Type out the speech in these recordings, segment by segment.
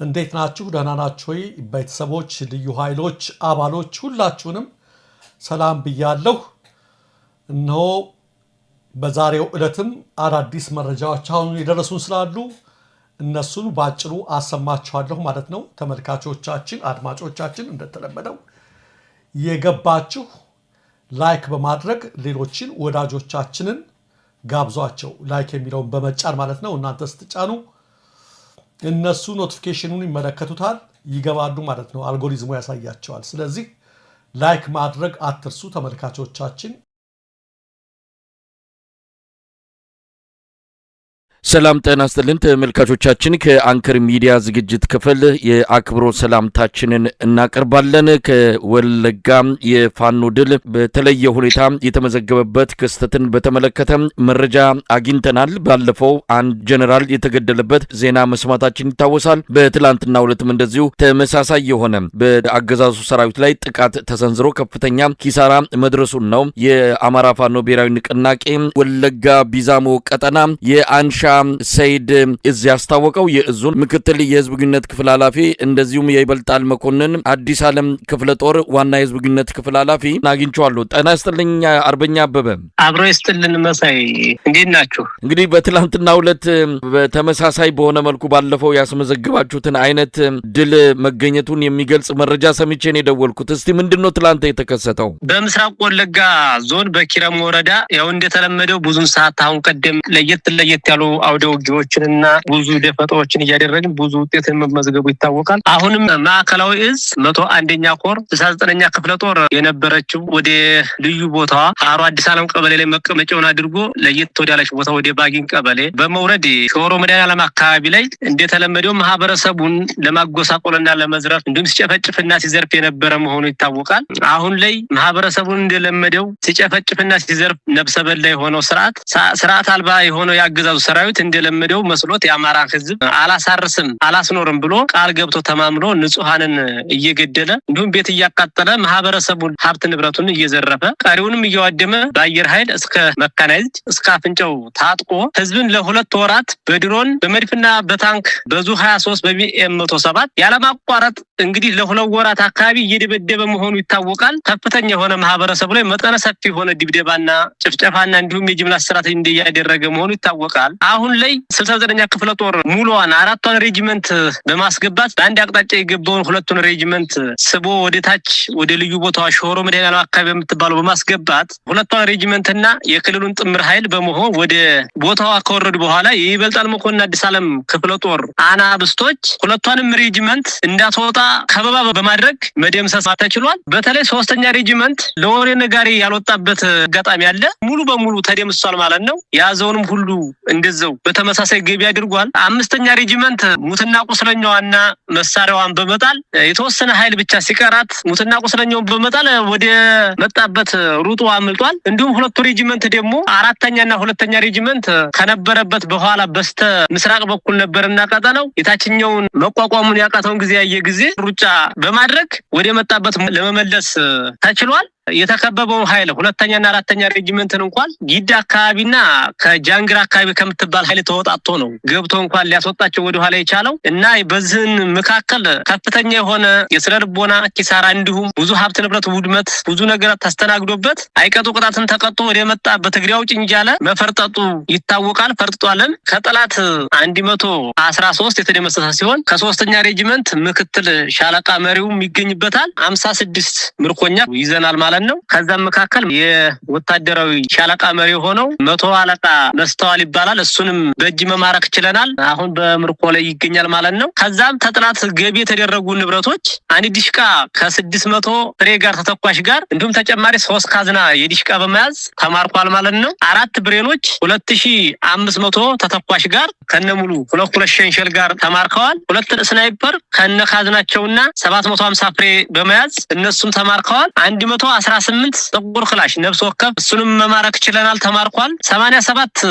እንዴት ናችሁ? ደህና ናችሁ ወይ? ቤተሰቦች፣ ልዩ ኃይሎች አባሎች ሁላችሁንም ሰላም ብያለሁ። እነሆ በዛሬው ዕለትም አዳዲስ መረጃዎች አሁን የደረሱን ስላሉ እነሱን ባጭሩ አሰማችኋለሁ ማለት ነው። ተመልካቾቻችን፣ አድማጮቻችን እንደተለመደው የገባችሁ ላይክ በማድረግ ሌሎችን ወዳጆቻችንን ጋብዟቸው። ላይክ የሚለውን በመጫን ማለት ነው። እናንተ ስትጫኑ እነሱ ኖቲፊኬሽኑን ይመለከቱታል፣ ይገባሉ ማለት ነው። አልጎሪዝሙ ያሳያቸዋል። ስለዚህ ላይክ ማድረግ አትርሱ ተመልካቾቻችን። ሰላም ጤና ይስጥልን ተመልካቾቻችን፣ ከአንከር ሚዲያ ዝግጅት ክፍል የአክብሮት ሰላምታችንን እናቀርባለን። ከወለጋ የፋኖ ድል በተለየ ሁኔታ የተመዘገበበት ክስተትን በተመለከተ መረጃ አግኝተናል። ባለፈው አንድ ጀነራል የተገደለበት ዜና መስማታችን ይታወሳል። በትላንትናው ዕለትም እንደዚሁ ተመሳሳይ የሆነ በአገዛዙ ሰራዊት ላይ ጥቃት ተሰንዝሮ ከፍተኛ ኪሳራ መድረሱን ነው የአማራ ፋኖ ብሔራዊ ንቅናቄ ወለጋ ቢዛሞ ቀጠና የአንሻ ሰይድ እዚ ያስታወቀው። የእዙን ምክትል የህዝብ ግንኙነት ክፍል ኃላፊ እንደዚሁም የይበልጣል መኮንን አዲስ ዓለም ክፍለ ጦር ዋና የህዝብ ግንኙነት ክፍል ኃላፊ አግኝቻለሁ። ጤና ይስጥልኝ አርበኛ አበበ። አብሮ ይስጥልን መሳይ፣ እንዴት ናችሁ? እንግዲህ በትላንትናው ዕለት በተመሳሳይ በሆነ መልኩ ባለፈው ያስመዘግባችሁትን አይነት ድል መገኘቱን የሚገልጽ መረጃ ሰምቼ ነው የደወልኩት። እስቲ ምንድነው ትላንት የተከሰተው? በምስራቅ ወለጋ ዞን በኪረም ወረዳ ያው እንደተለመደው ብዙን ሰዓት አሁን ቀደም ለየት ያሉ አውደ ውጊያዎችንና ብዙ ደፈጣዎችን እያደረግን ብዙ ውጤትን መመዝገቡ ይታወቃል። አሁንም ማዕከላዊ እዝ 101ኛ ኮር 69ኛ ክፍለ ጦር የነበረችው ወደ ልዩ ቦታዋ አሮ አዲስ ዓለም ቀበሌ ላይ መቀመጫውን አድርጎ ለየት ወዳለች ቦታ ወደ ባጊን ቀበሌ በመውረድ ሾሮ መድኃኔዓለም አካባቢ ላይ እንደተለመደው ማህበረሰቡን ለማጎሳቆልና ለመዝረፍ እንዲሁም ሲጨፈጭፍና ሲዘርፍ የነበረ መሆኑ ይታወቃል። አሁን ላይ ማህበረሰቡን እንደለመደው ሲጨፈጭፍና ሲዘርፍ ነብሰ በላ የሆነው ስርዓት አልባ የሆነው ያገዛዙ ሰራዊት እንደለመደው መስሎት የአማራ ህዝብ አላሳርስም አላስኖርም ብሎ ቃል ገብቶ ተማምሎ ንጹሃንን እየገደለ እንዲሁም ቤት እያቃጠለ ማህበረሰቡን ሀብት ንብረቱን እየዘረፈ ቀሪውንም እያዋደመ በአየር ኃይል እስከ መካናይዝድ እስከ አፍንጫው ታጥቆ ህዝብን ለሁለት ወራት በድሮን በመድፍና በታንክ በዙ 23 በቢኤም 107 ያለማቋረጥ እንግዲህ ለሁለት ወራት አካባቢ እየደበደበ መሆኑ ይታወቃል። ከፍተኛ የሆነ ማህበረሰቡ ላይ መጠነ ሰፊ የሆነ ድብደባና ጭፍጨፋና እንዲሁም የጅምላ እስራት እንደያደረገ መሆኑ ይታወቃል። አሁን ላይ 69ኛ ክፍለ ጦር ሙሉዋን 4ቷን ሬጂመንት በማስገባት በአንድ አቅጣጫ የገባውን 2ቱን ሬጂመንት ስቦ ወደ ታች ወደ ልዩ ቦታዋ ሾሮ መድኃኔዓለም አካባቢ የምትባለው በማስገባት 2ቷን ሬጂመንትና የክልሉን ጥምር ኃይል በመሆን ወደ ቦታዋ ከወረዱ በኋላ የይበልጣል መኮንን አዲስ ዓለም ክፍለ ጦር አናብስቶች 2ቷንም ሬጂመንት እንዳትወጣ ከበባ በማድረግ መደምሰስ ተችሏል። በተለይ 3ኛ ሬጂመንት ለወሬ ነጋሪ ያልወጣበት አጋጣሚ አለ። ሙሉ በሙሉ ተደምሷል ማለት ነው። ያዘውንም ሁሉ እንደዛው በተመሳሳይ ገቢ አድርጓል። 5ኛ ሬጂመንት ሙትና ቁስለኛዋና መሳሪያዋን በመጣል የተወሰነ ኃይል ብቻ ሲቀራት ሙትና ቁስለኛውን በመጣል ወደ መጣበት ሩጦ አምልጧል። እንዲሁም 2ቱ ሬጂመንት ደግሞ 4ኛና 2ኛ ሬጂመንት ከነበረበት በኋላ በስተ ምስራቅ በኩል ነበርና ቀጠናው የታችኛውን መቋቋሙን ያቃተውን ጊዜ ያየ ጊዜ ሩጫ በማድረግ ወደ መጣበት ለመመለስ ተችሏል። የተከበበው ኃይል 2ኛና 4ኛ ሬጂመንትን እንኳን ጊዳ አካባቢና ከጃንግራ አካባቢ ከምትባል ኃይል ተወጣጥቶ ነው ገብቶ እንኳን ሊያስወጣቸው ወደ ኋላ የቻለው እና በዚህን መካከል ከፍተኛ የሆነ የስነልቦና ኪሳራ እንዲሁም ብዙ ሀብት ንብረት ውድመት ብዙ ነገር ተስተናግዶበት አይቀጡ ቅጣትን ተቀጥቶ ወደ መጣበት እግሪያው ጭንጃለ መፈርጠጡ ይታወቃል። ፈርጥቷልም ከጠላት 113 የተደመሰሰ ሲሆን ከ3ኛ ሬጂመንት ምክትል ሻለቃ መሪውም ይገኝበታል። 56 ምርኮኛ ይዘናል ማለት ነው። ከዛም መካከል የወታደራዊ ሻለቃ መሪ ሆነው 100 አለቃ መስተዋል ይባላል። እሱንም በእጅ መማረክ ችለናል። አሁን በምርኮ ላይ ይገኛል ማለት ነው። ከዛም ተጥላት ገቢ የተደረጉ ንብረቶች አንድ ዲሽቃ ከ600 ፍሬ ጋር ተተኳሽ ጋር እንዲሁም ተጨማሪ 3 ካዝና የዲሽቃ በመያዝ ተማርኳል ማለት ነው። 4 ብሬኖች 2500 ተተኳሽ ጋር ከነሙሉ 2 ሸንሸል ጋር ተማርከዋል። 2 ስናይፐር ከነ ካዝናቸውና 750 ፍሬ በመያዝ እነሱም ተማርከዋል። 118 ጥቁር ክላሽ ነፍስ ወከፍ እሱንም መማረክ ችለናል፣ ተማርኳል። 87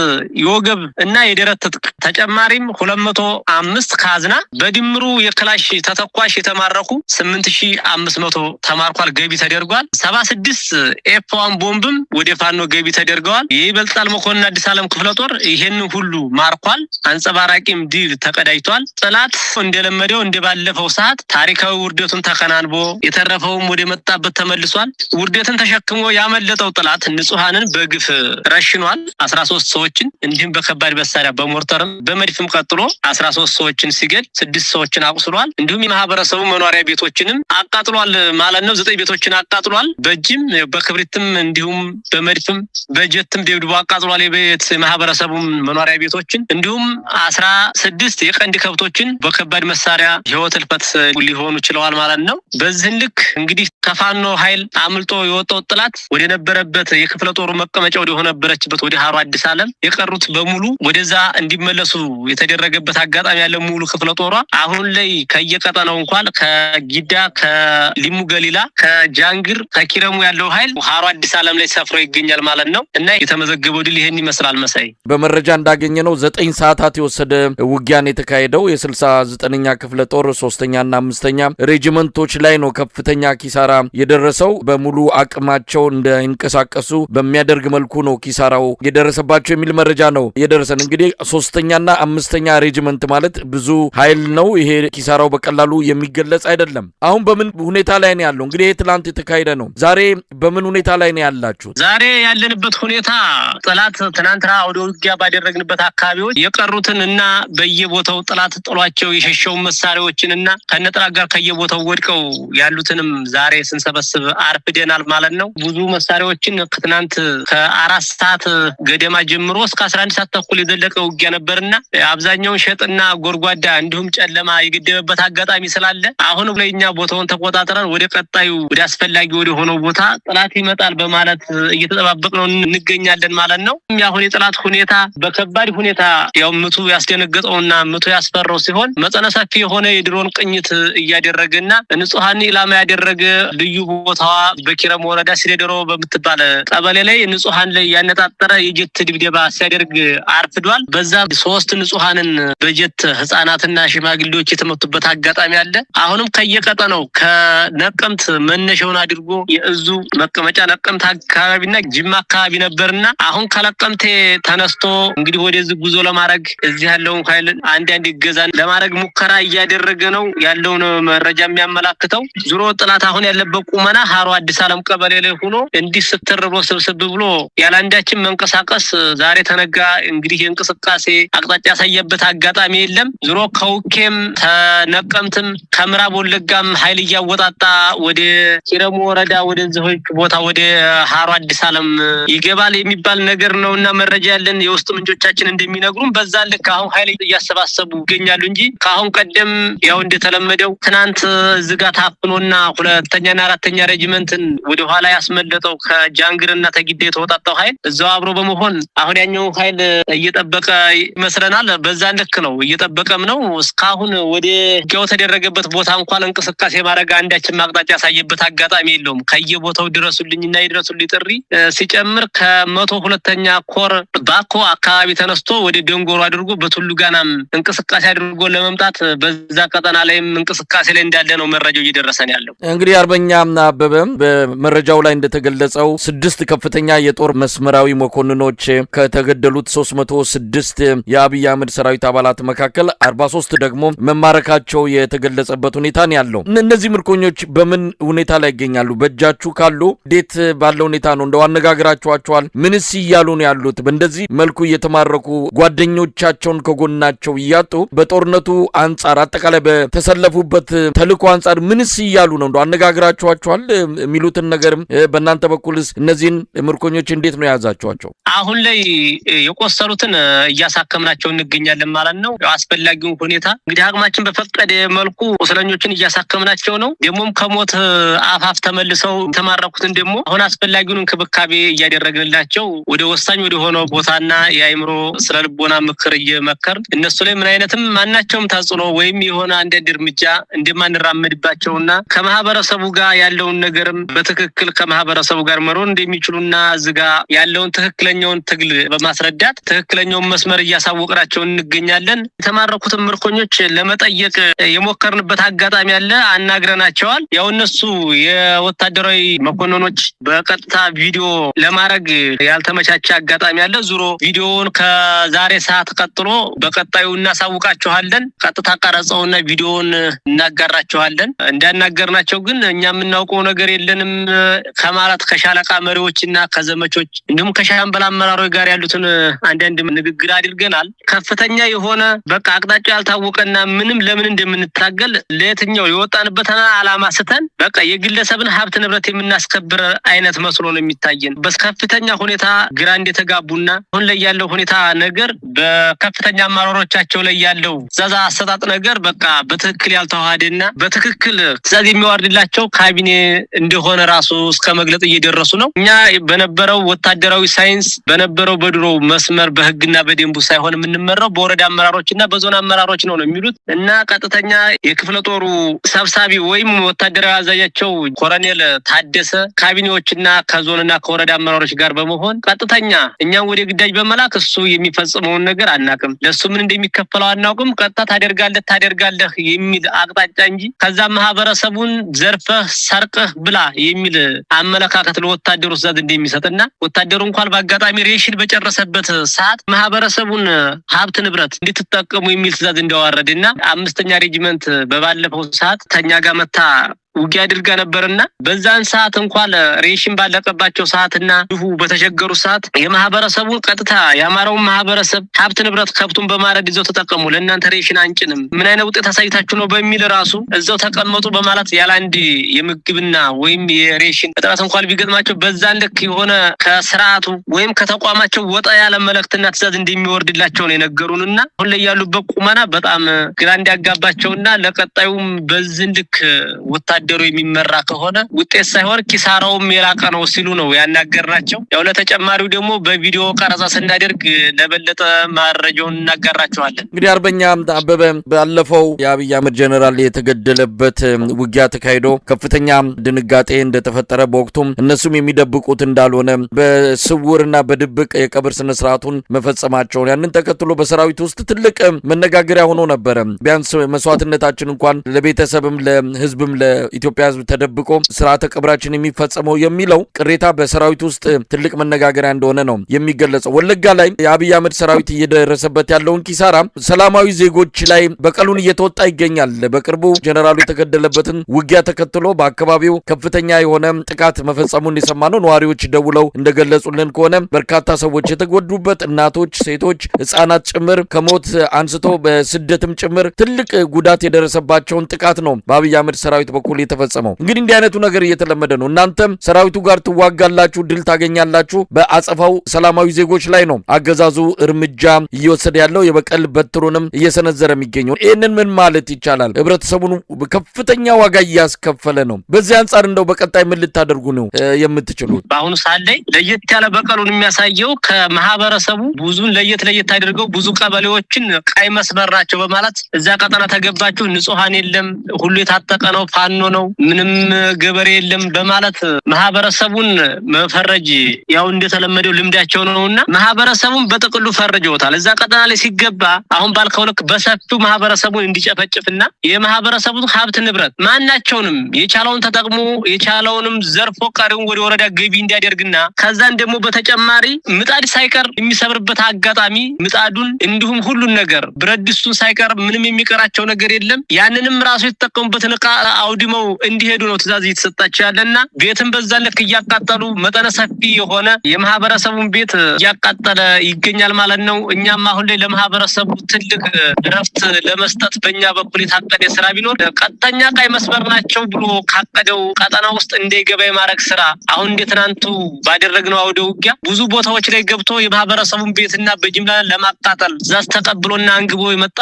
የወገብ እና የደረት ትጥቅ ተጨማሪም 205 ካዝና በድምሩ የክላሽ ተተኳሽ የተማረኩ 8500 ተማርኳል፣ ገቢ ተደርጓል። 76 ኤፍ1 ቦምብም ወደ ፋኖ ገቢ ተደርገዋል። የይበልጣል መኮንን አዲስ ዓለም ክፍለ ጦር ይሄን ሁሉ ማርኳል። አንጸባራቂም ድል ተቀዳጅቷል። ጠላት እንደለመደው እንደባለፈው ሰዓት ታሪካዊ ውርደቱን ተከናንቦ የተረፈውም ወደ መጣበት ተመልሷል። ውርደትን ተሸክሞ ያመለጠው ጠላት ንጹሃንን በግፍ ረሽኗል። 13 ሰዎችን እንዲሁም በከባድ መሳሪያ በሞርተርም በመድፍም ቀጥሎ 13 ሰዎችን ሲገል 6 ሰዎችን አቁስሏል። እንዲሁም የማህበረሰቡ መኖሪያ ቤቶችንም አቃጥሏል ማለት ነው። 9 ቤቶችን አቃጥሏል። በእጅም በክብሪትም እንዲሁም በመድፍም በጀትም ደብድቦ አቃጥሏል። የቤት ማህበረሰቡ መኖሪያ ቤቶችን እንዲሁም 16 የቀንድ ከብቶችን በከባድ መሳሪያ ህይወት ህልፈት ሊሆኑ ችለዋል ማለት ነው። በዚህ ልክ እንግዲህ ከፋኖ ኃይል አምልጦ የወጣው ጠላት ወደ ነበረበት የክፍለ ጦሩ መቀመጫ ወደ ሆነበረችበት ወደ ሀሮ አዲስ ዓለም የቀሩት በሙሉ ወደዛ እንዲመለሱ የተደረገበት አጋጣሚ ያለ ሙሉ ክፍለ ጦሯ አሁን ላይ ከየቀጠናው እንኳን ከጊዳ ከሊሙ ገሊላ ከጃንግር ከኪረሙ ያለው ኃይል ሀሮ አዲስ ዓለም ላይ ሰፍሮ ይገኛል ማለት ነው። እና የተመዘገበው ድል ይሄን ይመስላል። መሳይ በመረጃ እንዳገኘነው 9 ሰዓታት የወሰደ ውጊያን የተካሄደው የ69ኛ ክፍለ ጦር 3ኛና 5ኛ ሬጂመንቶች ላይ ነው ከፍተኛ ኪሳራ የደረሰው። በሙሉ አቅማቸው እንዳይንቀሳቀሱ በሚያደርግ መልኩ ነው ኪሳራው የደረሰባቸው የሚል መረጃ ነው የደረሰን። እንግዲህ 3ኛና 5ኛ ሬጂመንት ማለት ብዙ ኃይል ነው። ይሄ ኪሳራው በቀላሉ የሚገለጽ አይደለም። አሁን በምን ሁኔታ ላይ ነው ያለው? እንግዲህ ትላንት የተካሄደ ነው። ዛሬ በምን ሁኔታ ላይ ነው ያላችሁ? ዛሬ ያለንበት ሁኔታ ጠላት ትናንትና ወደ ውጊያ ባደረግንበት አካባቢዎች የቀሩትን እና በየቦታው ጠላት ጥሏቸው የሸሸው መሳሪያዎችንና ከነጥራት ጋር ከየቦታው ወድቀው ያሉትንም ዛሬ ስንሰበስብ አርፍደናል ማለት ነው። ብዙ መሳሪያዎችን ከትናንት ከ4 ሰዓት ገደማ ጀምሮ እስከ 11 ሰዓት ተኩል የዘለቀ ውጊያ ነበርና አብዛኛውን ሸጥና ጎርጓዳ እንዲሁም ጨለማ የገደበበት አጋጣሚ ስላለ አሁን ለኛ ቦታውን ተቆጣጥረን ወደ ቀጣዩ ወደ አስፈላጊ ወደ ሆነው ቦታ ጠላት ይመጣል በማለት እየተጠባበቅነው እንገኛለን ማለት ነው። ያሁን የጠላት ሁኔታ በከባድ ሁኔታ ያው ምቱ ያስደነገጠውና ምቱ ያስፈራው ሲሆን መጠነ ሰፊ የሆነ የድሮን ቅኝት እያደረገና ንጹሃን ኢላማ ያደረገ ልዩ ቦታዋ በኪረም ወረዳ ሲደሮ በምትባል ቀበሌ ላይ ንጹሃን ላይ ያነጣጠረ የጀት ድብደባ ሲያደርግ አርፍዷል። በዛ 3 ንጹሃንን በጀት ህፃናትና ሽማግሌዎች የተመቱበት አጋጣሚ አለ። አሁንም ከየቀጠናው ከነቀምት መነሻውን አድርጎ የእዙ መቀመጫ ነቀምት አካባቢና ጅማ አካባቢ ነበርና አሁን ከለቀምቴ ተነስቶ እንግዲህ ወደዚህ ጉዞ ለማድረግ እዚህ ያለውን ኃይል አንድ ይገዛን ለማድረግ ሙከራ እያደረገ ነው ያለው መረጃ የሚያመላክተው። ዙሮ ጠላት አሁን ያለበት ቁመና ሀሮ አዲስ ዓለም ቀበሌ ላይ ሆኖ እንዲህ ስትርቦ ስብስብ ብሎ ያላንዳችን መንቀሳቀስ ዛሬ ተነጋ እንግዲህ እንቅስቃሴ አቅጣጫ ያሳየበት አጋጣሚ የለም። ዙሮ ከውኬም ተነቀምትም ከምዕራብ ወለጋም ኃይል እያወጣጣ ወደ ኪረሙ ወረዳ ወደ ዝሆች ቦታ ወደ ሀሮ አዲስ ዓለም ይገባል የሚባል ነገር ነውና መረጃ ያለን የውስጥ ምንጮቻችን እንደሚነግሩን በዛ ልክ አሁን ኃይል እያሰባሰቡ ይገኛሉ እንጂ ከአሁን ቀደም ያው እንደተለመደው ትናንት ዝጋ ታፍኖና 2ኛና 4ኛ ሬጂመንትን ወደ ኋላ ያስመለጠው ከጃንግርና ተጊደ የተወጣጣው ኃይል እዛው አብሮ በመሆን አሁን ያኛው ኃይል እየተጠበቀ ይመስለናል። በዛ ልክ ነው እየተጠበቀም ነው። እስካሁን ወደ ጊያው ተደረገበት ቦታ እንኳን እንቅስቃሴ ማድረግ አንዳችን ማቅጣጫ ያሳየበት አጋጣሚ የለውም። ከየቦታው ድረሱልኝና ይድረሱልኝ ጥሪ ሲጨምር ከ102ኛ ኮር ባኮ አካባቢ ተነስቶ ወደ ደንጎሮ አድርጎ በቱሉ ጋናም እንቅስቃሴ አድርጎ ለመምጣት በዛ ቀጠና ላይም እንቅስቃሴ ላይ እንዳለ ነው መረጃው እየደረሰን ያለው። እንግዲህ አርበኛ አበበ በመረጃው ላይ እንደተገለጸው 6 ከፍተኛ የጦር መስመራዊ መኮንኖች ከተገደሉት 306 የአብይ አህመድ ሰራዊት አባላት መካከል 43 ደግሞ መማረካቸው የተገለጸበት ሁኔታ ነው ያለው። እነዚህ ምርኮኞች በምን ሁኔታ ላይ ይገኛሉ? በእጃችሁ ካሉ እንዴት ባለው ሁኔታ ነው እንደው አነጋግራችኋቸዋል? ምንስ እያሉ ነው ያሉት? በእንደዚህ መልኩ እየተማረኩ ጓደኞቻቸውን ከጎናቸው እያጡ በጦርነቱ አንጻር አጠቃላይ በተሰለፉበት ተልእኮ አንጻር ምንስ እያሉ ነው? እንደው አነጋግራችኋቸዋል የሚሉትን ነገርም በእናንተ በኩልስ እነዚህን ምርኮኞች እንዴት ነው ያዛችኋቸው? አሁን ላይ የቆሰሉትን እያሳከምናቸው እንገኛለን ማለት ነው። አስፈላጊውን ሁኔታ እንግዲህ አቅማችን በፈቀደ መልኩ ቁስለኞችን እያሳከምናቸው ነው። ደሞም ከሞት አፋፍ ተመልሰው ተማረኩትን ደግሞ አሁን አስፈላጊውን እንክብካቤ እያደረግንላቸው ወደ ወሳኝ ወደ ሆነው ቦታና የአይምሮ ስለልቦና ምክር እየመከር እነሱ ላይ ምን አይነትም ማናቸውም ተጽዕኖ ወይም የሆነ አንድ እርምጃ እንደማንራመድባቸውና ከማህበረሰቡ ጋር ያለውን ነገርም በትክክል ከማህበረሰቡ ጋር መሮን እንደሚችሉና ዝጋ ያለውን ትክክለኛውን ትግል በማስረዳት ትክክለኛውን መስመር እያሳወቅናቸው እንገኛለን። የተማረኩትን ምርኮኞች ለመጠየቅ የሞከርንበት አጋጣሚ አለ። አናግረናቸዋል። ያው እነሱ የወታደራዊ መኮንኖች በቀጥታ ቪዲዮ ለማድረግ ያልተመቻቸ አጋጣሚ አለ። ዙሮ ቪዲዮውን ከዛሬ ሰዓት ቀጥሎ በቀጣዩ እናሳውቃችኋለን። ቀጥታ ቀረጻውና ቪዲዮውን እናጋራችኋለን። እንዳናገርናቸው ግን እኛ የምናውቀው ነገር የለንም ከማለት ከሻለቃ መሪዎችና ከዘመቾች እንዲሁም ከሻምበል አመራሮች ጋር ያሉትን አንዳንድ ንግግር አድርገናል። ከፍተኛ የሆነ በቃ አቅጣጫ ያልታወቀና ምንም ለምን እንደምንታገል ለየትኛው የወጣንበትና አላማ ስተን በቃ የግለሰብን ሀብት ንብረት የምናስከብር አይነት መስሎ ነው የሚታየን። በከፍተኛ ሁኔታ ግራ እንደተጋቡና አሁን ላይ ያለው ሁኔታ ነገር በከፍተኛ አመራሮቻቸው ላይ ያለው ትዕዛዝ አሰጣጥ ነገር በቃ በትክክል ያልተዋሃደና በትክክል ትዕዛዝ የሚወርድላቸው ካቢኔ እንደሆነ ራሱ እስከ መግለጽ እየደረሱ ነው። እኛ በነበረው ወታደራዊ ሳይንስ በነበረው በድሮ መስመር በህግና በደንቡ ሳይሆን የምንመራው በወረዳ አመራሮችና በዞን አመራሮች ነው የሚሉት እና ቀጥተኛ የክፍለ ጦሩ ሰብሳቢ ወይም ወታደራዊ አዛዣቸው ኮሎኔል ታደሰ ካቢኔዎችና ከዞንና ከወረዳ አመራሮች ጋር በመሆን ቀጥተኛ እኛን ወደ ግዳጅ በመላክ እሱ የሚፈጽመውን ነገር አናቅም፣ ለሱ ምን እንደሚከፈለው አናውቅም፣ ቀጥታ ታደርጋለህ የሚል አቅጣጫ እንጂ ከዛ ማህበረሰቡን ዘርፈህ ሰርቀህ ብላ የሚል አመለካከት ለወታደሩ ዘንድ እንደሚሰጥና ወታደሩ እንኳን በአጋጣሚ ሬሽን በጨረሰበት ሰዓት ማህበረሰቡን ሀብት ንብረት እንድትጠቀሙ የሚል ትዕዛዝ እንዳወረደና 5ኛ ሬጂመንት በባለፈው ሰዓት ተኛ ጋር መታ ውጊያ አድርጋ ነበርና በዛን ሰዓት እንኳን ሬሽን ባለቀባቸው ሰዓትና ድሁ በተቸገሩ ሰዓት የማህበረሰቡን ቀጥታ ያማራውን ማህበረሰብ ሀብት ንብረት ከብቱን በማረድ ይዘው ተጠቀሙ፣ ለእናንተ ሬሽን አንጭንም፣ ምን አይነት ውጤት አሳይታችሁ ነው በሚል ራሱ እዛው ተቀመጡ በማለት ያላንዲ የምግብና ወይም የሬሽን እጥረት እንኳን ቢገጥማቸው በዛን ልክ የሆነ ከስርዓቱ ወይም ከተቋማቸው ወጣ ያለ መልእክትና ትዕዛዝ እንደሚወርድላቸው ነው የነገሩንና አሁን ላይ ያሉበት ቁመና በጣም ግራ እንዲያጋባቸውና ለቀጣዩም በዚህ ልክ ወታደሩ የሚመራ ከሆነ ውጤት ሳይሆን ኪሳራውም የላቀ ነው ሲሉ ነው ያናገርናቸው። ያው ለተጨማሪው ደግሞ በቪዲዮ ቀረጻ ስናደርግ ለበለጠ ማረጃውን እናጋራቸዋለን። እንግዲህ አርበኛ አበበ ባለፈው የአብይ አህመድ ጀነራል የተገደለበት ውጊያ ተካሂዶ ከፍተኛ ድንጋጤ እንደተፈጠረ በወቅቱም እነሱም የሚደብቁት እንዳልሆነ በስውርና በድብቅ የቀብር ስነ ስርዓቱን መፈጸማቸውን ያንን ተከትሎ በሰራዊት ውስጥ ትልቅ መነጋገሪያ ሆኖ ነበር። ቢያንስ መስዋዕትነታችን እንኳን ለቤተሰብም ለህዝብም ኢትዮጵያ ህዝብ ተደብቆ ስርዓተ ቀብራችን የሚፈጸመው የሚለው ቅሬታ በሰራዊት ውስጥ ትልቅ መነጋገሪያ እንደሆነ ነው የሚገለጸው። ወለጋ ላይ የአብይ አህመድ ሰራዊት እየደረሰበት ያለውን ኪሳራ ሰላማዊ ዜጎች ላይ በቀሉን እየተወጣ ይገኛል። በቅርቡ ጀነራሉ የተገደለበትን ውጊያ ተከትሎ በአካባቢው ከፍተኛ የሆነ ጥቃት መፈጸሙን የሰማነው ነዋሪዎች ደውለው እንደገለጹልን ከሆነ በርካታ ሰዎች የተጎዱበት እናቶች፣ ሴቶች፣ ህፃናት ጭምር ከሞት አንስቶ በስደትም ጭምር ትልቅ ጉዳት የደረሰባቸውን ጥቃት ነው በአብይ አህመድ ሰራዊት በኩል የተፈጸመው። እንግዲህ እንዲህ አይነቱ ነገር እየተለመደ ነው። እናንተም ሰራዊቱ ጋር ትዋጋላችሁ፣ ድል ታገኛላችሁ፣ በአጸፋው ሰላማዊ ዜጎች ላይ ነው አገዛዙ እርምጃ እየወሰደ ያለው የበቀል በትሩንም እየሰነዘረ የሚገኘው። ይሄንን ምን ማለት ይቻላል? ህብረተሰቡን ከፍተኛ ዋጋ እያስከፈለ ነው። በዚህ አንፃር እንደው በቀጣይ ምን ልታደርጉ ነው የምትችሉት? በአሁኑ ሰዓት ላይ ለየት ያለ በቀሉን የሚያሳየው ከማህበረሰቡ ብዙን ለየት አድርገው ብዙ ቀበሌዎችን ቀይ መስመር ናቸው በማለት እዛ ቀጠና ተገባችሁ ንጹሃን የለም ሁሉ የታጠቀ ነው ፋኖ ነው ምንም ገበሬ የለም በማለት ማህበረሰቡን መፈረጅ ያው እንደተለመደው ልምዳቸው ነውና ማህበረሰቡን በጥቅሉ ፈርጀውታል። እዛ ቀጠና ላይ ሲገባ አሁን ባልከው ልክ በሰፊው ማህበረሰቡን እንዲጨፈጭፍና የማህበረሰቡን ሀብት ንብረት ማናቸውንም የቻለውን ተጠቅሞ የቻለውንም ዘርፎ ቀሪውን ወደ ወረዳ ገቢ እንዲያደርግና ከዛን ደግሞ በተጨማሪ ምጣድ ሳይቀር የሚሰብርበት አጋጣሚ ምጣዱን እንዲሁም ሁሉን ነገር ብረት ድስቱን ሳይቀር ምንም የሚቀራቸው ነገር የለም። ያንንም ራሱ የተጠቀሙበትን ዕቃ አውድመው እንዲሄዱ ነው ትዕዛዝ እየተሰጣቸው ያለና ቤትን በዛ ልክ እያቃጠሉ መጠነ ሰፊ የሆነ የማህበረሰቡን ቤት እያቃጠለ ይገኛል ማለት ነው። እኛም አሁን ላይ ለማህበረሰቡ ትልቅ ረፍት ለመስጠት በእኛ በኩል የታቀደ ስራ ቢኖር ቀጥተኛ ቀይ መስመር ናቸው ብሎ ካቀደው ቀጠና ውስጥ እንዳይገባ የማድረግ ስራ አሁን እንደትናንቱ ባደረግነው አውደ ውጊያ ብዙ ቦታዎች ላይ ገብቶ የማህበረሰቡን ቤትና በጅምላ ለማቃጠል ትዕዛዝ ተቀብሎና አንግቦ የመጣ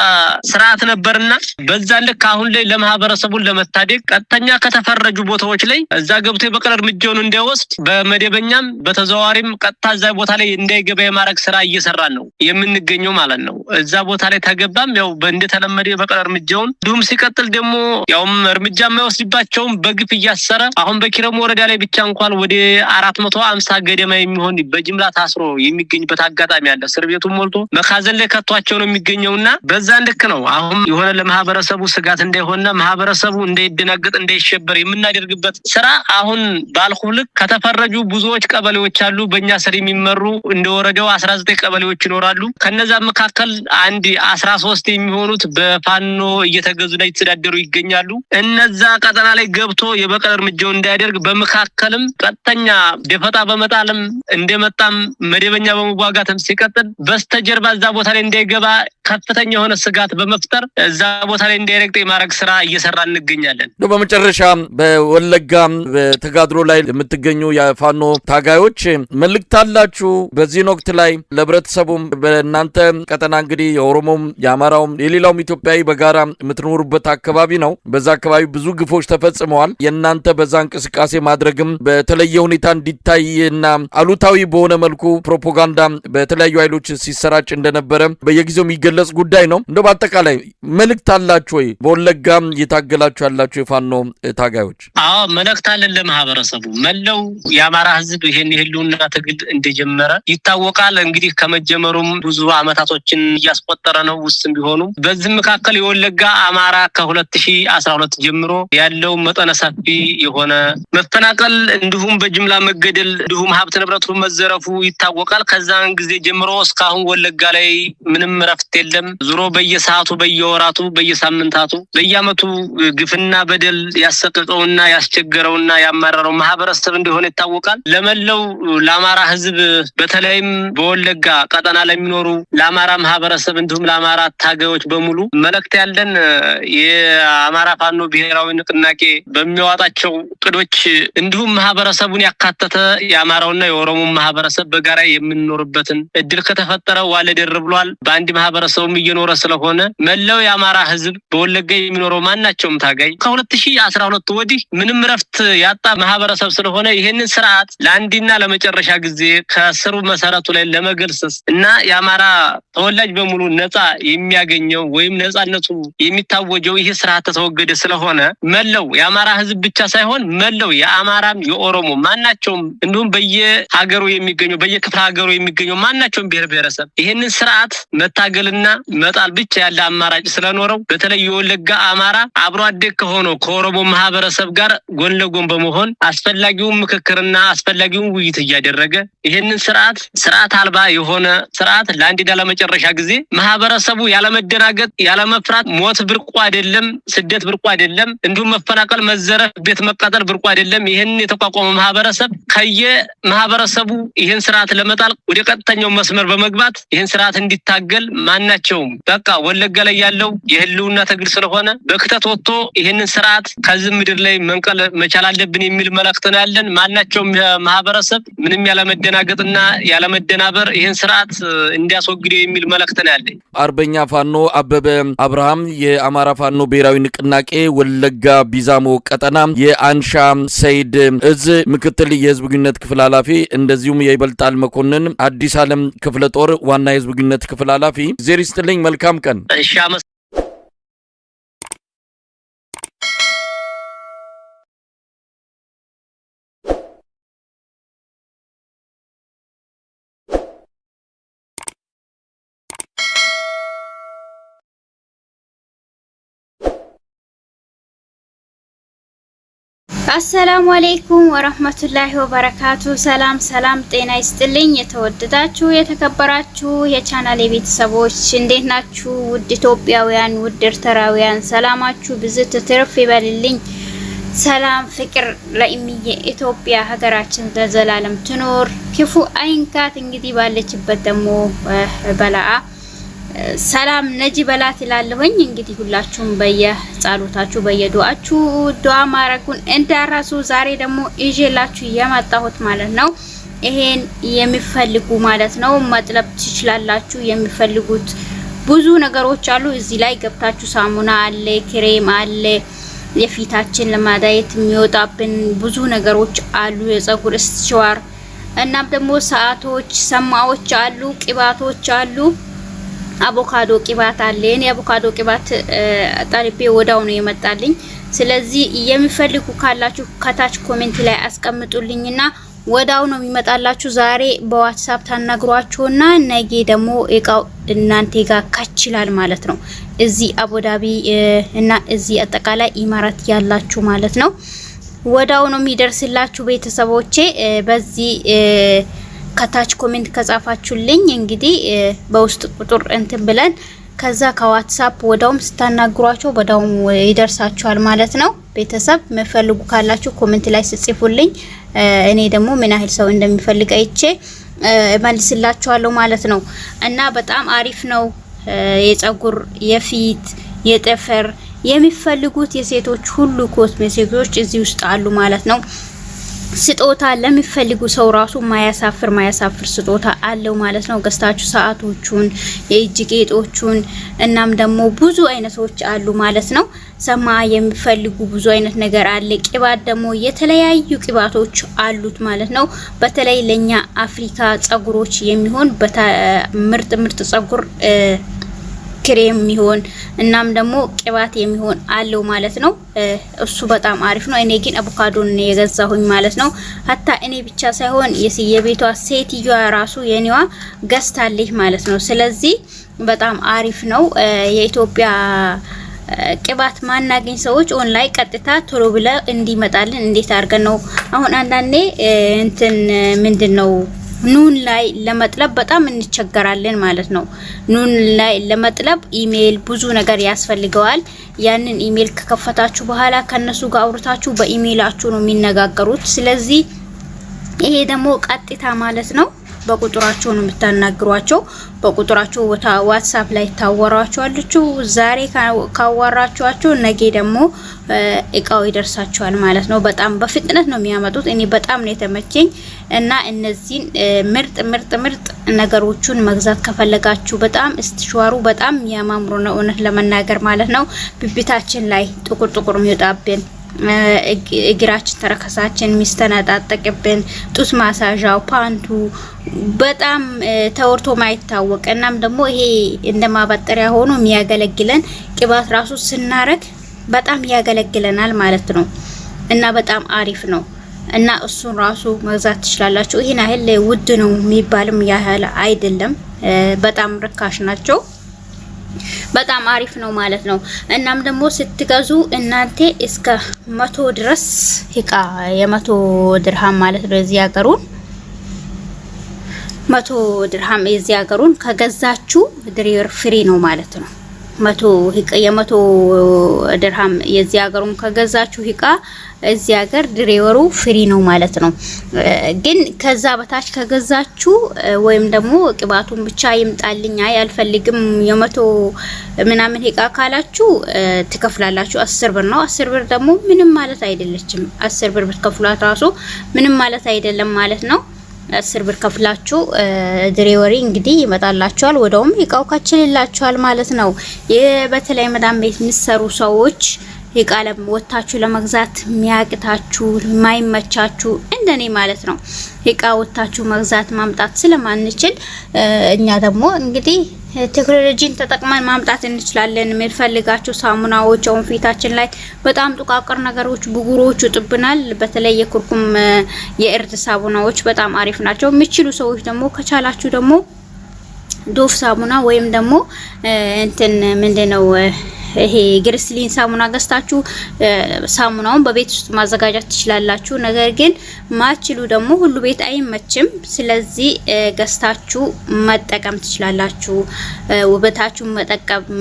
ስርዓት ነበርና በዛ ልክ አሁን ላይ ለማህበረሰቡን ለመታደግ ቀጥተኛ ከተፈረጁ ቦታዎች ላይ እዛ ገብቶ የበቀል እርምጃውን እንዲወስድ በመደበኛም በተዘዋዋሪም ቀጥታ እዛ ቦታ ላይ እንዳይገባ የማድረግ ስራ እየሰራን ነው የምንገኘው ማለት ነው። እዛ ቦታ ላይ ተገባም ያው እንደተለመደ የበቀል እርምጃውን ዱም ሲቀጥል ደግሞ ያውም እርምጃ የማይወስድባቸውም በግፍ እያሰረ አሁን በኪረሙ ወረዳ ላይ ብቻ እንኳን ወደ 450 ገደማ የሚሆን በጅምላ ታስሮ የሚገኝበት አጋጣሚ አለ። እስር ቤቱን ሞልቶ መካዘን ላይ ከቷቸው ነው የሚገኘውና በዛ ልክ ነው አሁን የሆነ ለማህበረሰቡ ስጋት እንዳይሆንና ማህበረሰቡ እንዳይደናገጥ እንዳይሸበር የምናደርግበት ስራ አሁን ባልኩልክ ከተፈረጁ ብዙዎች ቀበሌዎች አሉ በእኛ ስር የሚመሩ እንደ ወረዳው 19 ቀበሌዎች ይኖራሉ ከነዛ መካከል አንድ 13 የሚሆኑት በፋኖ እየተገዙ ላይ ተዳደሩ ይገኛሉ እነዛ ቀጠና ላይ ገብቶ የበቀል እርምጃው እንዳያደርግ በመካከልም ቀጥተኛ ደፈጣ በመጣልም እንደመጣም መደበኛ በመዋጋትም ሲቀጥል በስተጀርባ እዛ ቦታ ላይ እንዳይገባ ከፍተኛ የሆነ ስጋት በመፍጠር እዛ ቦታ ላይ እንዳይረግጥ የማረግ ስራ እየሰራ እንገኛለን። በመጨረሻ በወለጋ በተጋድሎ ላይ የምትገኙ የፋኖ ታጋዮች መልእክት አላችሁ በዚህ ወቅት ላይ ለብረተሰቡም በእናንተ ቀጠና እንግዲህ የኦሮሞም የአማራውም የሌላውም ኢትዮጵያዊ በጋራ የምትኖሩበት አካባቢ ነው በዛ አካባቢ ብዙ ግፎች ተፈጽመዋል የእናንተ በዛ እንቅስቃሴ ማድረግም በተለየ ሁኔታ እንዲታይና አሉታዊ በሆነ መልኩ ፕሮፓጋንዳ በተለያዩ ኃይሎች ሲሰራጭ እንደነበረ በየጊዜው የሚገለጽ ጉዳይ ነው እንደው በአጠቃላይ መልእክት አላችሁ ወይ በወለጋም እየታገላችሁ ያላችሁ የፋኖ ታጋዮች? አዎ መልእክት አለን ለማህበረሰቡ መለው የአማራ ህዝብ ይሄን ይህሉና ትግል እንደጀመረ ይታወቃል እንግዲህ ከመጀመሩም ብዙ አመታቶችን እያስቆጠረ ነው ውስጥም ቢሆኑ በዚህ መካከል የወለጋ አማራ ከ2012 ጀምሮ ያለው መጠነ ሰፊ የሆነ መፈናቀል እንዲሁም በጅምላ መገደል እንዲሁም ሀብት ንብረቱ መዘረፉ ይታወቃል ከዛን ጊዜ ጀምሮ እስካሁን ወለጋ ላይ ምንም ረፍት የለም ዙሮ በየሰዓቱ በየወራቱ በየሳምንታቱ በየአመቱ ግፍና በደል ያሰቀቀውና ያስቸገረውና ያማረረው ማህበረሰብ እንደሆነ ይታወቃል ለመለው ለአማራ ህዝብ በተለይም በወለጋ ቀጠና ለሚኖሩ ለአማራ ማህበረሰብ እንዲሁም ለአማራ ታጋዮች በሙሉ መልእክት ያለን የአማራ ፋኖ ብሔራዊ ንቅናቄ በሚያወጣቸው ቅዶች እንዲሁም ማህበረሰቡን ያካተተ የአማራውና የኦሮሞ ማህበረሰብ በጋራ የምንኖርበትን እድል ከተፈጠረ ዋለደር ብሏል በአንድ ማህበረሰቡም እየኖረ ስለሆነ መለው የአማራ ህዝብ በወለጋ የሚኖረው ማናቸውም ታጋይ ከ2012 ወዲህ ምንም ረፍት ያጣ ማህበረሰብ ስለሆነ ይሄንን ስርዓት ለአንዲና ለመጨረሻ ጊዜ ከስሩ መሰረቱ ላይ ለመገልሰስ እና የአማራ ተወላጅ በሙሉ ነፃ የሚያገኘው ወይም ነፃነቱ የሚታወጀው ይሄ ስርዓት ተወገደ ስለሆነ መለው የአማራ ህዝብ ብቻ ሳይሆን መለው የአማራም የኦሮሞ ማናቸውም እንዲሁም በየሀገሩ የሚገኘው በየክፍለ ሀገሩ የሚገኘው ማናቸውም ብሔር ብሔረሰብ ይሄንን ስርዓት መታገልና መጣል ብቻ ያለ አማራጭ ስለኖረው በተለይ የወለጋ አማራ አብሮ አደግ ከሆነው ከኦሮሞ ማህበረሰብ ጋር ጎን ለጎን በመሆን አስፈላጊውን ምክክርና አስፈላጊውን ውይይት እያደረገ ይሄንን ስርዓት አልባ የሆነ ስርዓት ለአንዲና ለመጨረሻ ጊዜ ማህበረሰቡ ያለመደናገጥ ያለመፍራት ሞት ብርቁ አይደለም ስደት ብርቁ አይደለም እንዲሁም መፈናቀል መዘረፍ ቤት መቃጠል ብርቁ አይደለም ይሄንን የተቋቋመ ማህበረሰብ ማህበረሰቡ ይሄን ስርዓት ለመጣል ወደ ቀጥተኛው መስመር በመግባት ይሄን ስርዓት እንዲታገል ማናቸውም በቃ ወለጋ ላይ ያለው የህልውና ትግል ስለሆነ በክተት ወጥቶ ይሄንን ስርዓት ከዚህ ምድር ላይ መንቀል መቻል አለብን የሚል መልእክት ነው ያለን ማናቸውም ማህበረሰብ ምንም ያለመደናገጥና ያለመደናበር ይሄን ስርዓት እንዲያስወግደው የሚል መልእክት ነው ያለኝ። አርበኛ ፋኖ አበበ አብርሃም የአማራ ፋኖ ብሔራዊ ንቅናቄ ወለጋ ቢዛሞ ቀጠና የአንሻ ሰይድ እዝ ምክትል የህዝብ ግንኙነት ክፍል ኃላፊ እንደዚሁም የይበልጣል መኮንን አዲስ ዓለም ክፍለ ጦር ዋና የህዝብ ግንኙነት ክፍል ኃላፊ ዜር ይስጥልኝ መልካም ቀን። እሺ አሰላሙ አለይኩም ወራህመቱላሂ ወበረካቱ ሰላም ጤና ይስጥልኝ የተወደዳችሁ የተከበራችሁ የቻናሌ ቤተሰቦች እንዴት ናችሁ ውድ ኢትዮጵያውያን ውድ ኤርትራውያን ሰላማችሁ ብዝት ትርፍ ይበልልኝ ሰላም ፍቅር ለኢሚዬ ኢትዮጵያ ሀገራችን ለዘላለም ትኖር ክፉ አይንካት እንግዲህ ባለችበት ደግሞ በላአ ሰላም ነጂ በላት ይላለሁኝ እንግዲህ ሁላችሁም በየጻሉታችሁ በየዱአችሁ ዱአ ማረጉን እንዳራሱ ዛሬ ደግሞ ይዤላችሁ የመጣሁት ማለት ነው ይሄን የሚፈልጉ ማለት ነው መጥለብ ትችላላችሁ የሚፈልጉት ብዙ ነገሮች አሉ እዚህ ላይ ገብታችሁ ሳሙና አለ ክሬም አለ የፊታችን ለማዳየት የሚወጣብን ብዙ ነገሮች አሉ የፀጉር ስቲዋር እናም ደግሞ ሰዓቶች ሰማዎች አሉ ቅባቶች አሉ አቮካዶ ቅባት አለኝ የአቮካዶ ቅባት ጣልቤ ወዳው ነው የመጣልኝ ስለዚህ የሚፈልጉ ካላችሁ ከታች ኮሜንት ላይ አስቀምጡልኝና ወዳው ነው የሚመጣላችሁ። ዛሬ በዋትስአፕ ታናግሯችሁና ነገ ደግሞ እቃው እናንተ ጋር ካችላል ማለት ነው። እዚህ አቡዳቢ እና እዚህ አጠቃላይ ኢማራት ያላችሁ ማለት ነው ወዳው ነው የሚደርስላችሁ ቤተሰቦቼ። በዚህ ከታች ኮሜንት ከጻፋችሁልኝ እንግዲህ በውስጥ ቁጥር እንትን ብለን ከዛ ከዋትስአፕ ወዳውም ስታናግሯቸው ወዳው ይደርሳችኋል ማለት ነው። ቤተሰብ መፈልጉ ካላችሁ ኮሜንት ላይ ጽፉልኝ። እኔ ደግሞ ምን ያህል ሰው እንደሚፈልግ አይቼ መልስላችኋለሁ ማለት ነው። እና በጣም አሪፍ ነው። የጸጉር፣ የፊት፣ የጥፍር የሚፈልጉት የሴቶች ሁሉ ኮስሜቲክሶች እዚህ ውስጥ አሉ ማለት ነው። ስጦታ ለሚፈልጉ ሰው ራሱ ማያሳፍር ስጦታ አለው ማለት ነው። ገዝታችሁ ሰዓቶቹን፣ የእጅ ጌጦቹን እናም ደግሞ ብዙ አይነቶች አሉ ማለት ነው። ሰማ የሚፈልጉ ብዙ አይነት ነገር አለ። ቅባት ደግሞ የተለያዩ ቅባቶች አሉት ማለት ነው። በተለይ ለኛ አፍሪካ ጸጉሮች የሚሆን ምርጥ ጸጉር ክሬም የሚሆን እናም ደግሞ ቅባት የሚሆን አለው ማለት ነው። እሱ በጣም አሪፍ ነው። እኔ ግን አቮካዶን የገዛሁኝ ማለት ነው። hatta እኔ ብቻ ሳይሆን የቤቷ ሴትዮዋ ራሱ የኔዋ ገዝታለች ማለት ነው። ስለዚህ በጣም አሪፍ ነው። የኢትዮጵያ ቅባት ማናገኝ ሰዎች ኦንላይን ቀጥታ ቶሎ ብለ እንዲመጣልን እንዴት አድርገን ነው አሁን አንዳንዴ እንትን ምንድነው ኑን ላይ ለመጥለብ በጣም እንቸገራለን ማለት ነው። ኑን ላይ ለመጥለብ ኢሜል ብዙ ነገር ያስፈልገዋል። ያንን ኢሜል ከከፈታችሁ በኋላ ከነሱ ጋር አውርታችሁ በኢሜላችሁ ነው የሚነጋገሩት። ስለዚህ ይሄ ደግሞ ቀጥታ ማለት ነው በቁጥራቸው ነው የምታናግሯቸው። በቁጥራቸው ዋትስአፕ ላይ ታወራቸዋላችሁ። ዛሬ ካወራችኋቸው ነገ ደግሞ እቃው ይደርሳችኋል ማለት ነው። በጣም በፍጥነት ነው የሚያመጡት። እኔ በጣም ነው የተመቸኝ እና እነዚህን ምርጥ ነገሮችን መግዛት ከፈለጋችሁ በጣም እስትሽዋሩ በጣም ያማምሩ ነው እውነት ለመናገር ማለት ነው። ብብታችን ላይ ጥቁር የሚወጣብን እግራችን ተረከሳችን ሚስተናጣጣቅብን ጡት ማሳጃው ፓንቱ በጣም ተወርቶ ማይታወቅ እናም ደግሞ ይሄ እንደማበጠሪያ ሆኖ የሚያገለግለን ቅባት ራሱ ስናረግ በጣም ያገለግለናል ማለት ነው። እና በጣም አሪፍ ነው። እና እሱን ራሱ መግዛት ትችላላችሁ። ይሄን ያህል ውድ ነው የሚባልም ያህል አይደለም። በጣም ርካሽ ናቸው። በጣም አሪፍ ነው ማለት ነው። እናም ደግሞ ስትገዙ እናንተ እስከ 100 ድረስ እቃ የ100 ድርሃም ማለት ነው እዚህ ሀገሩን 100 ድርሃም እዚህ ሀገሩን ከገዛችሁ ድሪወር ፍሪ ነው ማለት ነው። 100 ድርሃም የዚህ ሀገሩን ከገዛችሁ እቃ እዚህ ሀገር ድሪወሩ ፍሪ ነው ማለት ነው። ግን ከዛ በታች ከገዛችሁ ወይም ደግሞ ቅባቱን ብቻ ይምጣልኝ አልፈልግም የ100 ምናምን እቃ ካላችሁ ትከፍላላችሁ 10 ብር ነው። 10 ብር ደግሞ ምንም ማለት አይደለችም። 10 ብር ብትከፍሏት ራሱ ምንም ማለት አይደለም ማለት ነው። 10 ብር ከፍላችሁ ድሪወሪ እንግዲህ ይመጣላችኋል። ወደውም እቃው ካችልላችኋል ማለት ነው። በተለይ መዳም ቤት የሚሰሩ ሰዎች ይቃለም ወጣችሁ ለመግዛት የሚያቅታችሁ ማይመቻችሁ እንደኔ ማለት ነው እቃ ወጣችሁ መግዛት ማምጣት ስለማንችል እኛ ደግሞ እንግዲህ ቴክኖሎጂን ተጠቅመን ማምጣት እንችላለን። የምንፈልጋቸው ሳሙናዎች አሁን ፊታችን ላይ በጣም ጥቃቅር ነገሮች ብጉሮች ይጥብናል። በተለይ የኩርኩም የእርድ ሳሙናዎች በጣም አሪፍ ናቸው። የሚችሉ ሰዎች ደግሞ ከቻላችሁ ደግሞ ዶፍ ሳሙና ወይም ደግሞ እንትን ምንድነው ይሄ ግሪስሊን ሳሙና ገዝታችሁ ሳሙናውን በቤት ውስጥ ማዘጋጀት ትችላላችሁ። ነገር ግን ማችሉ ደግሞ ሁሉ ቤት አይመችም። ስለዚህ ገዝታችሁ መጠቀም ትችላላችሁ። ውበታችሁ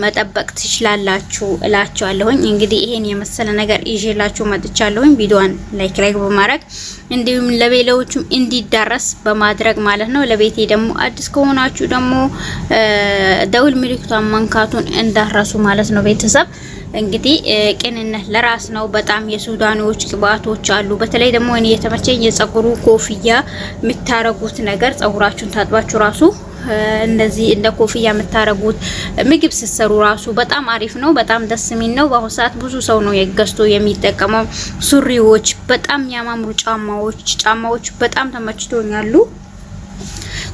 መጠበቅ ትችላላችሁ እላችኋለሁኝ። እንግዲህ ይሄን የመሰለ ነገር ይዤላችሁ መጥቻለሁኝ። ቪዲዮን ላይክ በማድረግ እንዲሁም ለሌሎችም እንዲዳረስ በማድረግ ማለት ነው። ለቤቴ ደግሞ አዲስ ከሆናችሁ ደግሞ ደውል ምልክቱን መንካቱን እንዳረሱ ማለት ነው። ቤተሰብ እንግዲህ ቅንነት ለራስ ነው። በጣም የሱዳኖች ቅባቶች አሉ። በተለይ ደግሞ እኔ የተመቸኝ የጸጉሩ ኮፍያ የምታረጉት ነገር ጸጉራችሁን ታጥባችሁ ራሱ እንደዚህ እንደ ኮፍያ የምታረጉት ምግብ ሲሰሩ ራሱ በጣም አሪፍ ነው። በጣም ደስ የሚል ነው። በአሁኑ ሰዓት ብዙ ሰው ነው የገዝቶ የሚጠቀመው። ሱሪዎች በጣም ያማምሩ ጫማዎች በጣም ተመችቶኛል።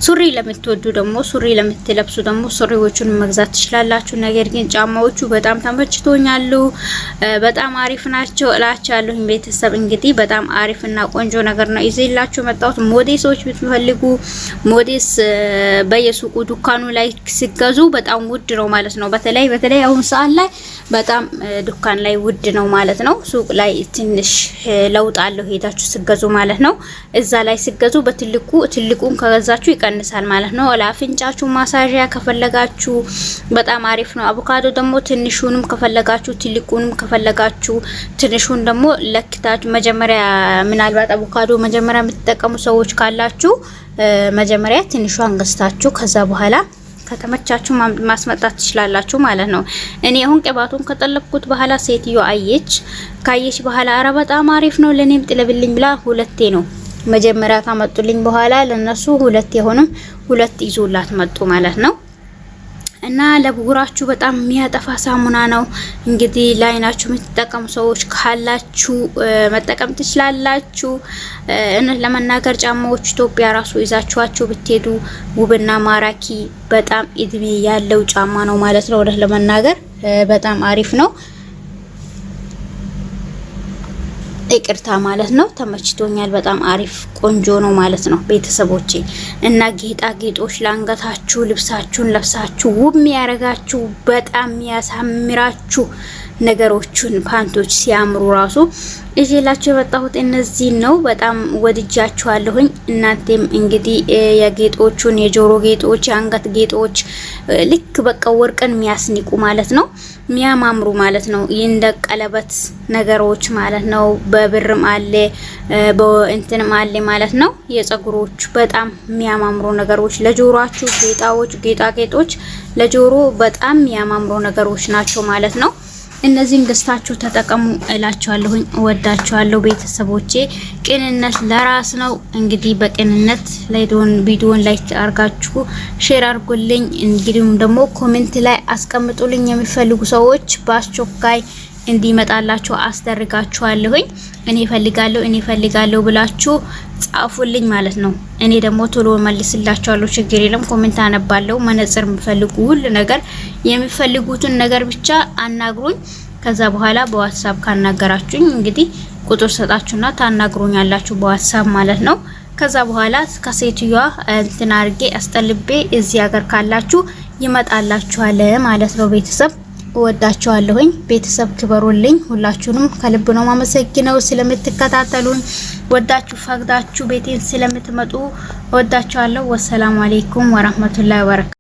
ሱሪ ለምትወዱ ደግሞ ሱሪ ለምትለብሱ ደግሞ ሱሪዎቹን መግዛት ትችላላችሁ። ነገር ግን ጫማዎቹ በጣም ተመችቶኛል። በጣም አሪፍ ናቸው እላችኋለሁ። ቤተሰብ እንግዲህ በጣም አሪፍና ቆንጆ ነገር ነው ይዘላችሁ መጣሁት። ሞዴሶች ብትፈልጉ ሞዴስ በየሱቁ ዱካኑ ላይ ሲገዙ በጣም ውድ ነው ማለት ነው። በተለይ አሁን ሰዓት ላይ በጣም ዱካን ላይ ውድ ነው ማለት ነው። ሱቅ ላይ ትንሽ ለውጥ አለው ሄዳችሁ ሲገዙ ማለት ነው። እዛ ላይ ሲገዙ ትልቁን ከገዛችሁ ይቀንሳል ማለት ነው። ለአፍንጫችሁ ማሳጅያ ከፈለጋችሁ በጣም አሪፍ ነው። አቮካዶ ደግሞ ትንሹንም ከፈለጋችሁ ትልቁንም ከፈለጋችሁ ትንሹን ደግሞ ለክታችሁ መጀመሪያ ምናልባት አቮካዶ መጀመሪያ የምትጠቀሙ ሰዎች ካላችሁ መጀመሪያ ትንሹን ገዝታችሁ ከዛ በኋላ ከተመቻችሁ ማስመጣት ትችላላችሁ ማለት ነው። እኔ አሁን ቅባቱን ከጠለብኩት በኋላ ሴትዮ ካየች በኋላ አረ በጣም አሪፍ ነው ለኔም ጥለብልኝ ብላ ሁለቴ ነው መጀመሪያ ካመጡልኝ በኋላ ለነሱ ሁለቴ ሆነም ሁለት ይዞላት መጡ ማለት ነው። እና ለብጉራችሁ በጣም የሚያጠፋ ሳሙና ነው። እንግዲህ ላይናችሁ የምትጠቀሙ ሰዎች ካላችሁ መጠቀም ትችላላችሁ። ለመናገር ጫማዎች ኢትዮጵያ ራሱ ይዛችኋቸው ብትሄዱ ውብና ማራኪ በጣም እድሜ ያለው ጫማ ነው ማለት ነው። ለመናገር በጣም አሪፍ ነው። ይቅርታ ማለት ነው። ተመችቶኛል። በጣም አሪፍ ቆንጆ ነው ማለት ነው ቤተሰቦቼ። እና ጌጣጌጦች ለአንገታችሁ ልብሳችሁን ለብሳችሁ ውብ የሚያረጋችሁ በጣም የሚያሳምራችሁ ነገሮችን ፓንቶች ሲያምሩ ራሱ እጄላችሁ የመጣሁት እነዚህ ነው። በጣም ወድጃችኋለሁኝ። እናንተም እንግዲህ የጌጦቹን የጆሮ ጌጦች የአንገት ጌጦች ልክ በቃ ወርቅን የሚያስኒቁ ማለት ነው የሚያማምሩ ማለት ነው። እንደ ቀለበት ነገሮች ማለት ነው። በብርም አለ በእንትንም አለ ማለት ነው። የፀጉሮች በጣም የሚያማምሩ ነገሮች ለጆሮአችሁ ጌጣጌጦች ለጆሮ በጣም የሚያማምሩ ነገሮች ናቸው ማለት ነው። እነዚህን ገዝታችሁ ተጠቀሙ እላችኋለሁኝ። እወዳችኋለሁ ቤተሰቦቼ። ቅንነት ለራስ ነው። እንግዲህ በቅንነት ቪዲዮን ላይክ አርጋችሁ ሼር አርጉልኝ። እንግዲህም ደግሞ ኮሜንት ላይ አስቀምጡልኝ የሚፈልጉ ሰዎች በአስቸኳይ እንዲመጣላችሁ አስደርጋችኋለሁኝ። እኔ ፈልጋለሁ ብላችሁ ጻፉልኝ ማለት ነው። እኔ ደግሞ ቶሎ መልስላችኋለሁ። ችግር የለም። ኮሜንት አነባለሁ። መነጽር የምፈልጉ ሁሉ ነገር የሚፈልጉትን ነገር ብቻ አናግሩኝ። ከዛ በኋላ በዋትስአፕ ካናገራችሁኝ እንግዲህ ቁጥር ሰጣችሁና ታናግሩኛላችሁ በዋትስአፕ ማለት ነው። ከዛ በኋላ ከሴትዮዋ እንትን አርጌ አስጠልቤ እዚህ ሀገር ካላችሁ ይመጣላችኋል ማለት ነው ቤተሰብ። እወዳችኋለሁኝ ቤተሰብ። ክበሩልኝ። ሁላችሁንም ከልብ ነው ማመሰግነው ስለምትከታተሉኝ። ወዳችሁ ፈቅዳችሁ ቤቴን ስለምትመጡ እወዳችኋለሁ። ወሰላሙ አለይኩም ወራህመቱላሂ ወበረካቱ።